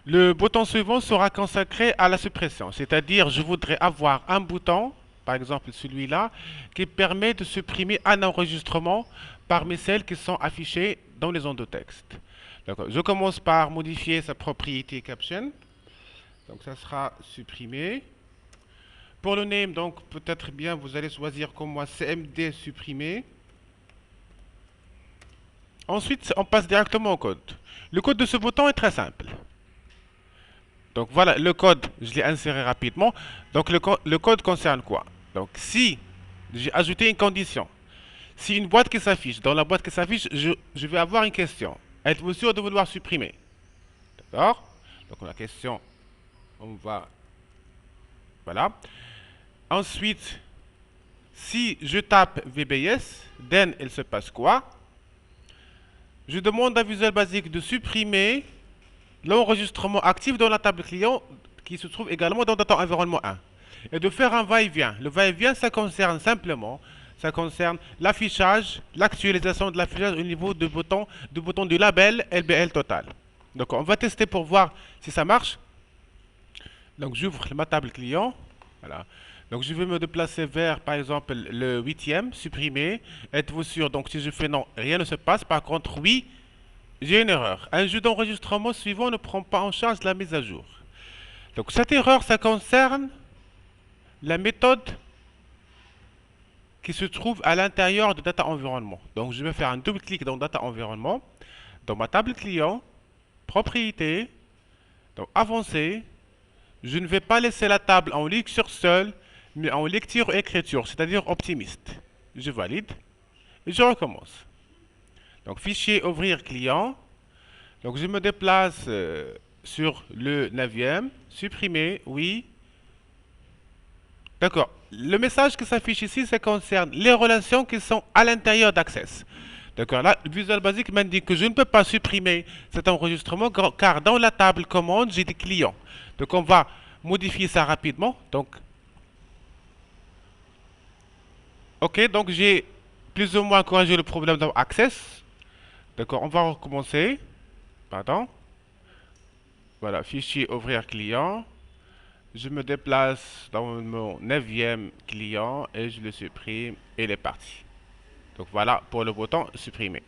Le bouton suivant sera consacré à la suppression, c'est-à-dire je voudrais avoir un bouton, par exemple celui-là, qui permet de supprimer un enregistrement parmi celles qui sont affichées dans les ondes de texte. D'accord. Je commence par modifier sa propriété caption, donc ça sera supprimé. Pour le name, donc peut-être bien vous allez choisir comme moi CMD supprimé. Ensuite, on passe directement au code. Le code de ce bouton est très simple. Donc voilà, le code, je l'ai inséré rapidement. Donc le code concerne quoi? Donc si j'ai ajouté une condition, si une boîte qui s'affiche, dans la boîte qui s'affiche, je vais avoir une question. Êtes-vous sûr de vouloir supprimer? D'accord? Donc la question, on va... Voilà. Ensuite, si je tape VBS, then il se passe quoi? Je demande à Visual Basic de supprimer l'enregistrement actif dans la table client qui se trouve également dans Data Environment 1 et de faire un va-et-vient. Le va-et-vient, ça concerne simplement, ça concerne l'affichage, l'actualisation de l'affichage au niveau du bouton du label LBL Total. Donc on va tester pour voir si ça marche. Donc j'ouvre ma table client. Voilà. Donc je vais me déplacer vers, par exemple, le 8e, supprimer. Êtes-vous sûr? Donc si je fais non, rien ne se passe. Par contre, oui, j'ai une erreur. Un jeu d'enregistrement suivant ne prend pas en charge la mise à jour. Donc cette erreur, ça concerne la méthode qui se trouve à l'intérieur de Data Environment. Donc je vais faire un double clic dans Data Environment, dans ma table client, propriété, donc avancé. Je ne vais pas laisser la table en lecture seule, mais en lecture et écriture, c'est-à-dire optimiste. Je valide et je recommence. Donc fichier ouvrir client. Donc je me déplace sur le 9e, supprimer, oui. D'accord. Le message qui s'affiche ici, ça concerne les relations qui sont à l'intérieur d'Access. D'accord. Là, Visual Basic m'indique que je ne peux pas supprimer cet enregistrement car dans la table commande, j'ai des clients. Donc on va modifier ça rapidement. Donc, ok, donc j'ai plus ou moins corrigé le problème dans Access. D'accord, on va recommencer. Pardon. Voilà, fichier ouvrir client. Je me déplace dans mon 9e client et je le supprime et il est parti. Donc voilà pour le bouton supprimer.